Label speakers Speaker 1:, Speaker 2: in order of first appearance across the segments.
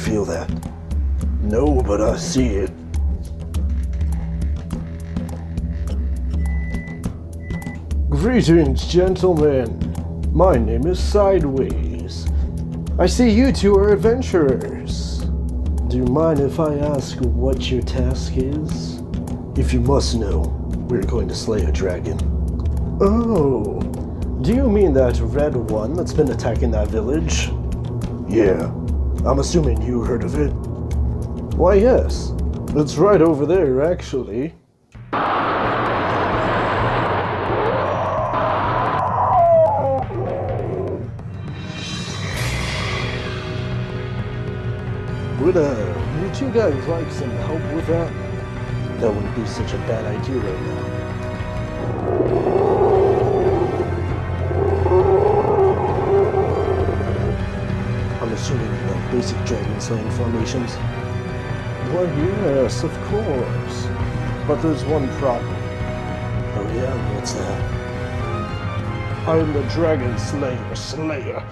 Speaker 1: feel that? No, but I see it. Greetings, gentlemen. My name is Sideways. I see you two are adventurers. Do you mind if I ask what your task is? If you must know, we're going to slay a dragon. Oh, do you mean that red one that's been attacking that village? Yeah, I'm assuming you heard of it. Why, yes. It's right over there, actually. Would you guys like some help with that? That wouldn't be such a bad idea right now. I'm assuming you know basic dragon slaying formations. Well, yes, of course. But there's one problem. Oh yeah, what's that? I'm the Dragon Slayer.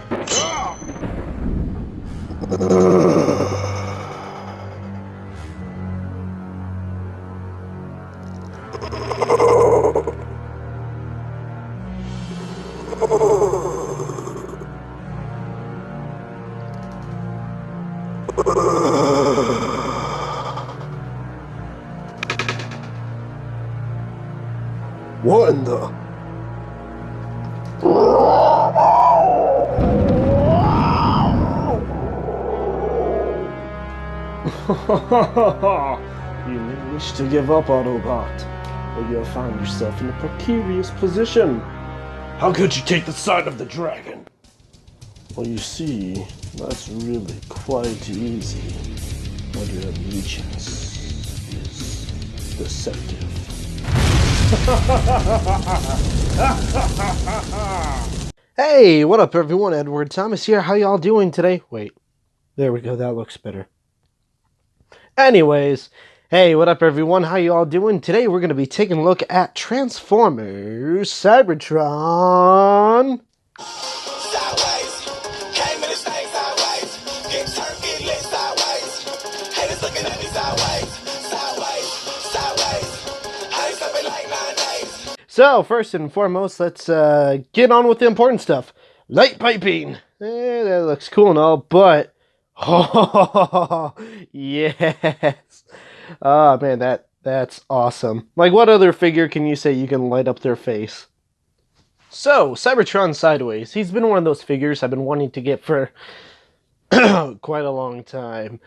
Speaker 1: What in the... You may wish to give up, Autobot, but you'll find yourself in a precarious position. How could you take the side of the dragon? Well, you see, that's really quite easy. But your allegiance is deceptive. Hey, what up everyone? Edward Thomas here. How y'all doing today? Wait, there we go. That looks better. Anyways, hey, what up everyone? How y'all doing? Today we're going to be taking a look at Transformers Cybertron.
Speaker 2: Sideways, came in this thing sideways, get turned, get lit sideways, haters looking at me sideways, I ain't stepping like 9 days.
Speaker 1: So, first and foremost, let's get on with the important stuff. Light piping. That looks cool and all, but... Oh, yes. Oh, man, that's awesome. Like, what other figure can you say you can light up their face? So, Cybertron Sideways. He's been one of those figures I've been wanting to get for quite a long time.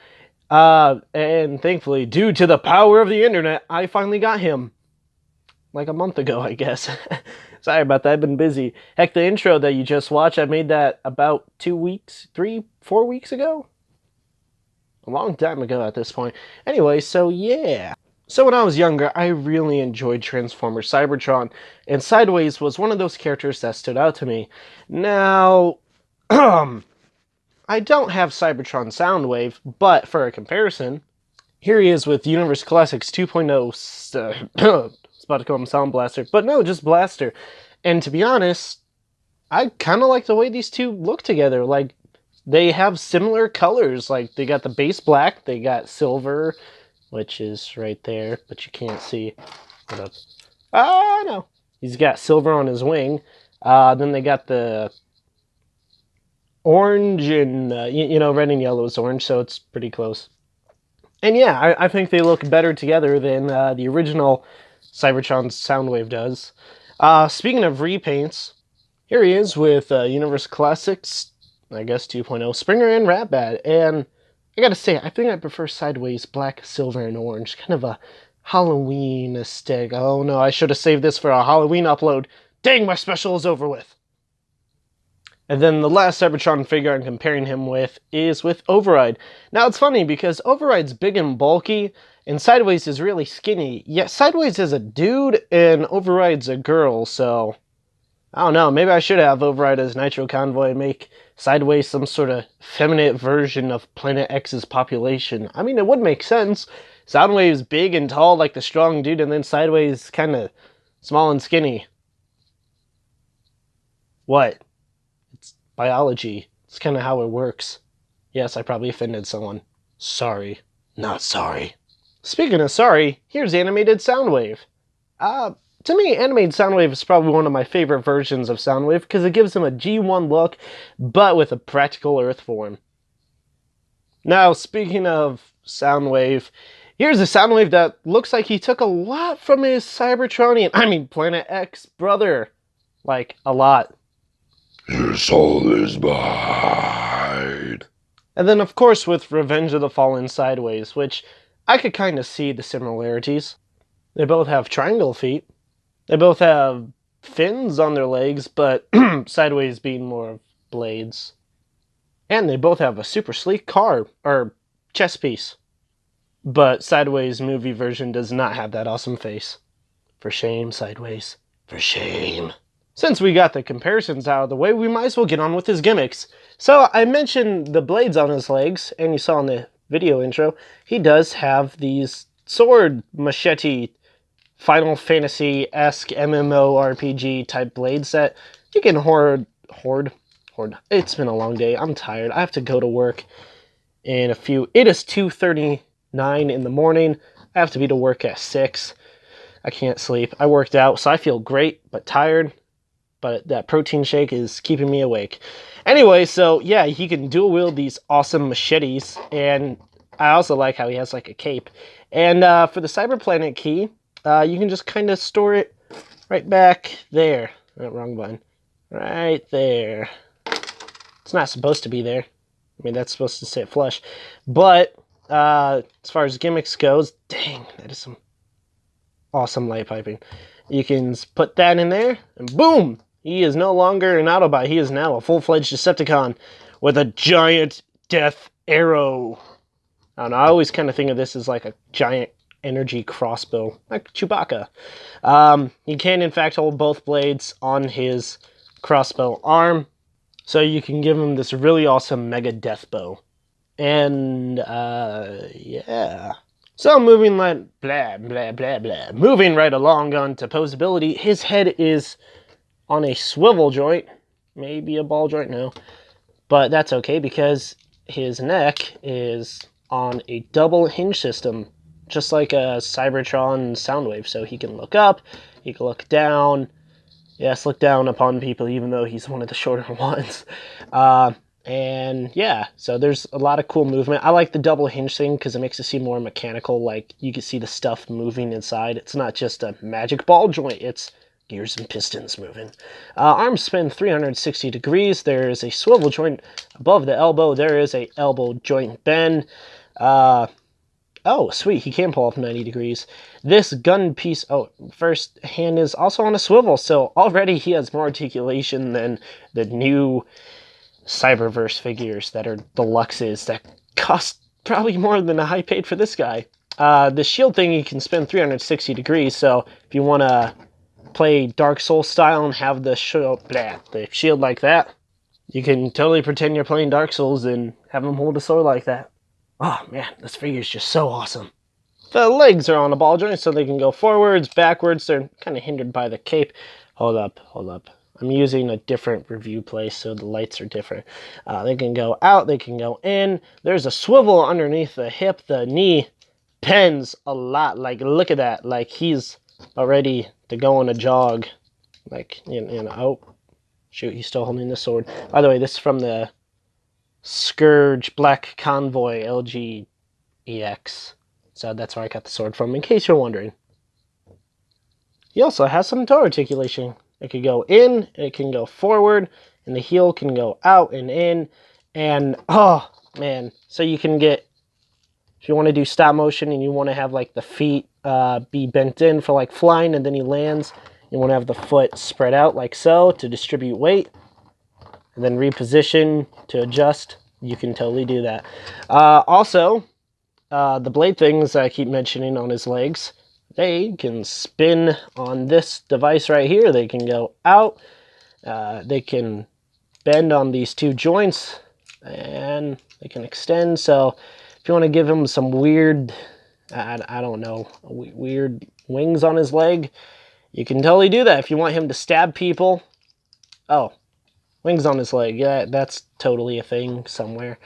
Speaker 1: And thankfully, due to the power of the internet, I finally got him. Like a month ago, I guess. Sorry about that, I've been busy. Heck, the intro that you just watched, I made that about 4 weeks ago? A long time ago at this point. Anyway, so yeah. So when I was younger, I really enjoyed Transformers Cybertron, and Sideways was one of those characters that stood out to me. Now, I don't have Cybertron Soundwave, but for a comparison, here he is with Universe Classics 2.0, it's about to call him Sound Blaster, but no, just Blaster. And to be honest, I kind of like the way these two look together. Like, they have similar colors. Like, they got the base black, they got silver, which is right there, but you can't see. Hold up. Ah, no. He's got silver on his wing. Then they got the orange and, you know, red and yellow is orange, so it's pretty close. And yeah, I think they look better together than the original Cybertron Soundwave does. Speaking of repaints, here he is with Universe Classics, I guess 2.0, Springer and Ratbat. And I gotta say, I think I prefer Sideways black, silver, and orange. Kind of a Halloween aesthetic. Oh no, I should have saved this for a Halloween upload. Dang, my special is over with. And then the last Cybertron figure I'm comparing him with is with Override. Now it's funny because Override's big and bulky, and Sideways is really skinny. Yet Sideways is a dude, and Override's a girl, so... I don't know, maybe I should have Override as Nitro Convoy and make Sideways some sort of feminine version of Planet X's population. I mean, it would make sense. Soundwave's big and tall like the strong dude, and then Sideways kind of small and skinny. What? It's biology. It's kind of how it works. Yes, I probably offended someone. Sorry, not sorry. Speaking of sorry, here's animated Soundwave. To me, animated Soundwave is probably one of my favorite versions of Soundwave because it gives him a G1 look, but with a practical Earth form. Now, speaking of Soundwave, here's a Soundwave that looks like he took a lot from his Planet X brother. Like, a lot.
Speaker 2: Your soul is mine.
Speaker 1: And then, of course, with Revenge of the Fallen Sideways, which I could kind of see the similarities. They both have triangle feet. They both have fins on their legs, but Sideways being more of blades. And they both have a super sleek car, or chest piece. But Sideways movie version does not have that awesome face. For shame, Sideways. For shame. Since we got the comparisons out of the way, we might as well get on with his gimmicks. So I mentioned the blades on his legs, and you saw in the video intro, he does have these sword machete Final Fantasy-esque MMORPG type blades that you can hoard. It's been a long day. I'm tired. I have to go to work in a few. It is 2:39 in the morning. I have to be to work at 6. I can't sleep. I worked out, so I feel great, but tired. But that protein shake is keeping me awake. Anyway, so yeah, he can dual wield these awesome machetes, and I also like how he has like a cape. And for the Cyberplanet key, you can just kind of store it right back there. Oh, wrong button. Right there. It's not supposed to be there. I mean, that's supposed to sit flush. But as far as gimmicks goes, dang, that is some awesome light piping. You can put that in there, and boom! He is no longer an Autobot. He is now a full-fledged Decepticon with a giant death arrow. I don't know, I always kind of think of this as like a giant energy crossbow, like Chewbacca. He can, in fact, hold both blades on his crossbow arm, so you can give him this really awesome mega death bow. And, yeah. So moving like, blah, blah, blah, blah. Moving right along on to posability, his head is on a swivel joint. Maybe a ball joint, no. But that's okay because his neck is on a double hinge system, just like a Cybertron Soundwave. So he can look up, he can look down. Yes, look down upon people, even though he's one of the shorter ones. And yeah, so there's a lot of cool movement. I like the double hinge thing because it makes it seem more mechanical, like you can see the stuff moving inside. It's not just a magic ball joint, it's gears and pistons moving. Arms spin 360 degrees. There is a swivel joint above the elbow. There is a elbow joint bend. Oh, sweet, he can pull off 90 degrees. This gun piece, first hand is also on a swivel, so already he has more articulation than the new Cyberverse figures that are deluxes that cost probably more than I paid for this guy. The shield thing, you can spin 360 degrees, so if you want to play Dark Souls style and have the shield like that, you can totally pretend you're playing Dark Souls and have him hold a sword like that. Oh man, this figure is just so awesome. The legs are on a ball joint so they can go forwards, backwards. They're kind of hindered by the cape. Hold up. I'm using a different review place, so the lights are different. They can go out, they can go in. There's a swivel underneath the hip. The knee bends a lot. Like, look at that. Like, he's ready to go on a jog. Like, oh, shoot, he's still holding the sword. By the way, this is from the Scourge Black Convoy LG EX. So that's where I got the sword from, in case you're wondering. He also has some toe articulation. It can go in, it can go forward, and the heel can go out and in. And, oh, man. So you can get, if you want to do stop motion and you want to have, like, the feet be bent in for, like, flying, and then he lands, you want to have the foot spread out like so to distribute weight. And then reposition to adjust. You can totally do that. Also, the blade things I keep mentioning on his legs, they can spin on this device right here. They can go out. They can bend on these two joints, and they can extend. So if you want to give him some weird, I don't know, weird wings on his leg, you can totally do that. If you want him to stab people, wings on his leg, yeah, that's totally a thing somewhere.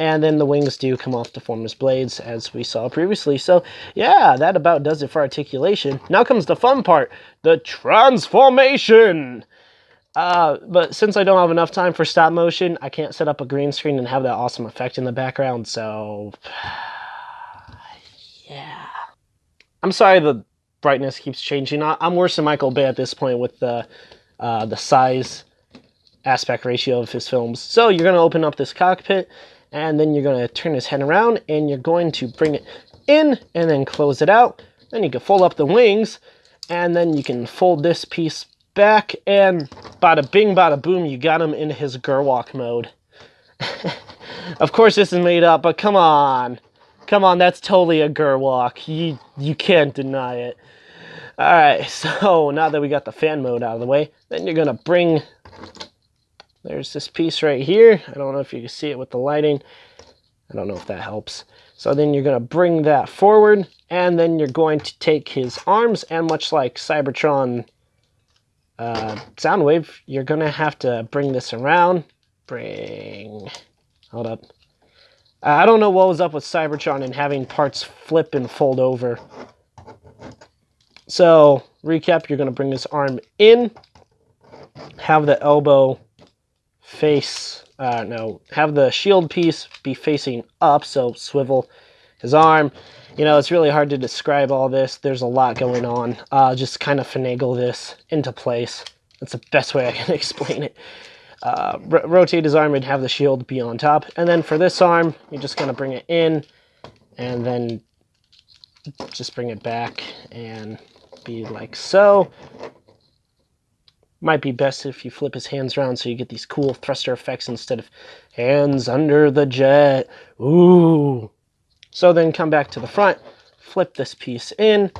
Speaker 1: And then the wings do come off to form as blades, as we saw previously. So, yeah, that about does it for articulation. Now comes the fun part, the transformation! But since I don't have enough time for stop motion, I can't set up a green screen and have that awesome effect in the background, so... yeah. I'm sorry the brightness keeps changing. I'm worse than Michael Bay at this point with the size aspect ratio of his films. So you're going to open up this cockpit, and then you're going to turn his head around, and you're going to bring it in, and then close it out. Then you can fold up the wings, and then you can fold this piece back, and bada bing, bada boom, you got him in his Gerwalk mode. Of course this is made up, but come on. Come on, that's totally a Gerwalk. You can't deny it. Alright, so now that we got the fan mode out of the way, then you're going to bring... There's this piece right here. I don't know if you can see it with the lighting. I don't know if that helps. So then you're going to bring that forward, and then you're going to take his arms, and much like Cybertron Soundwave, you're going to have to bring this around. Hold up. I don't know what was up with Cybertron and having parts flip and fold over. So, recap, you're going to bring this arm in, have the elbow face, have the shield piece be facing up, so swivel his arm. You know, it's really hard to describe all this. There's a lot going on. Just kind of finagle this into place. That's the best way I can explain it. Rotate his arm and have the shield be on top. And then for this arm, you're just going to bring it in and then just bring it back and be like so. Might be best if you flip his hands around so you get these cool thruster effects instead of hands under the jet. Ooh. So then come back to the front, flip this piece in,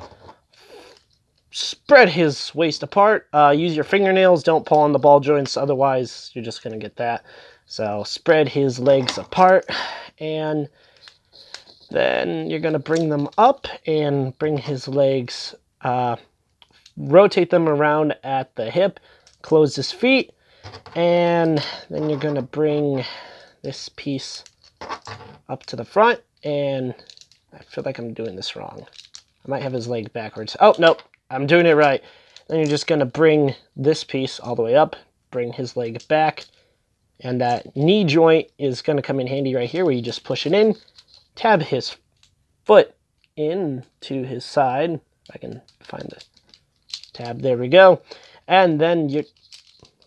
Speaker 1: spread his waist apart. Use your fingernails, don't pull on the ball joints, otherwise you're just going to get that. So spread his legs apart, and then you're going to bring them up and bring his legs, rotate them around at the hip, close his feet, and then you're going to bring this piece up to the front, and I feel like I'm doing this wrong. I might have his leg backwards. Oh, nope, I'm doing it right. Then you're just going to bring this piece all the way up, bring his leg back, and that knee joint is going to come in handy right here where you just push it in, tab his foot into his side. If I can find the tab, there we go. And then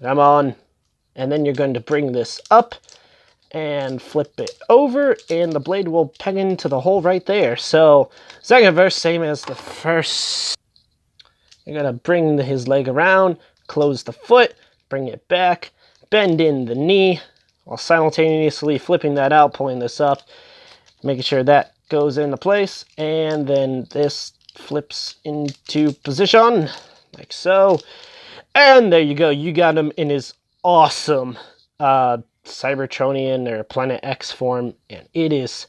Speaker 1: come on, and then you're going to bring this up and flip it over, and the blade will peg into the hole right there. So, second verse, same as the first. You're going to bring his leg around, close the foot, bring it back, bend in the knee, while simultaneously flipping that out, pulling this up, making sure that goes into place, and then this flips into position, like so. And there you go, you got him in his awesome Cybertronian or Planet X form, and it is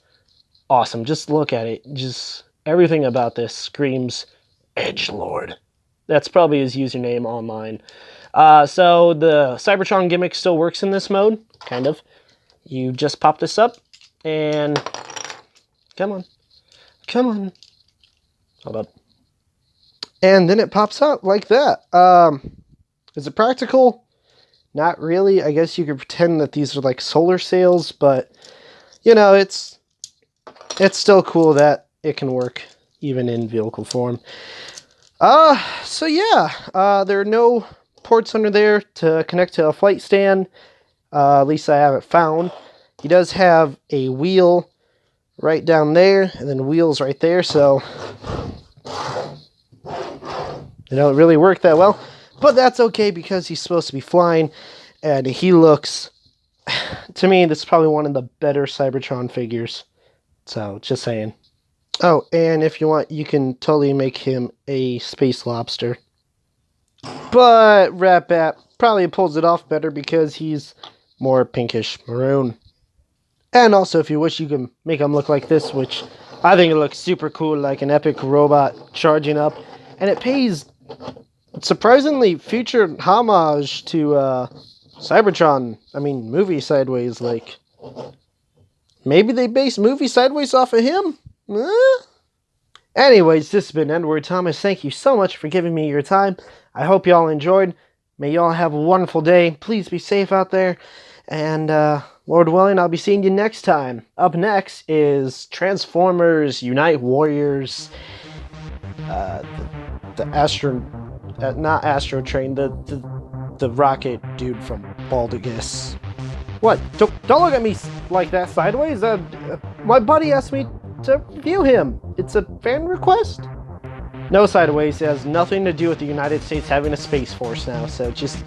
Speaker 1: awesome. Just look at it. Just everything about this screams Edgelord. That's probably his username online. So the Cybertron gimmick still works in this mode, kind of. You just pop this up, and come on. Hold up. And then it pops out like that. Is it practical? Not really. I guess you could pretend that these are like solar sails, but you know, it's still cool that it can work even in vehicle form. So yeah, there are no ports under there to connect to a flight stand. At least I haven't found. He does have a wheel right down there, and then wheels right there, so they don't really work that well. But that's okay because he's supposed to be flying, and he looks, to me, this is probably one of the better Cybertron figures. So, just saying. Oh, and if you want, you can totally make him a space lobster. But Rat Bat probably pulls it off better because he's more pinkish maroon. And also, if you wish, you can make him look like this, which I think it looks super cool, like an epic robot charging up. And it pays surprisingly featured homage to Cybertron. I mean, movie Sideways, like, Maybe they based movie Sideways off of him? Anyways, this has been Edward Thomas. Thank you so much for giving me your time. I hope y'all enjoyed. May y'all have a wonderful day. Please be safe out there. And Lord willing, I'll be seeing you next time. Up next is Transformers Unite Warriors. The Astro... not Astro Train, the rocket dude from Baldigus. What? Don't look at me like that sideways. My buddy asked me to review him. It's a fan request? No, sideways. It has nothing to do with the United States having a space force now, so just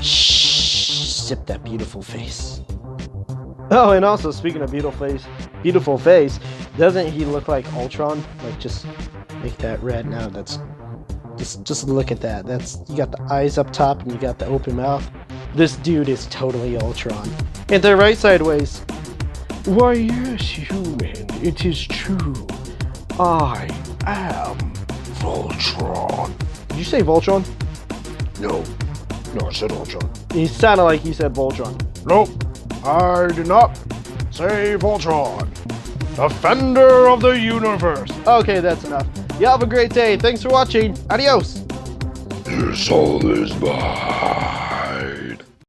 Speaker 1: sip that beautiful face. Oh, and also, speaking of beautiful face, doesn't he look like Ultron? Like, just make that red now. That's just look at that. You got the eyes up top and you got the open mouth. This dude is totally Ultron. And they're right sideways. Why, yes, human, it is true. I am Voltron. Did you say Voltron?
Speaker 3: No, I said Ultron.
Speaker 1: He sounded like he said Voltron.
Speaker 3: Nope, I did not say Voltron. Defender of the universe.
Speaker 1: Okay, that's enough. You have a great day. Thanks for watching. Adios.
Speaker 3: Your soul is mine.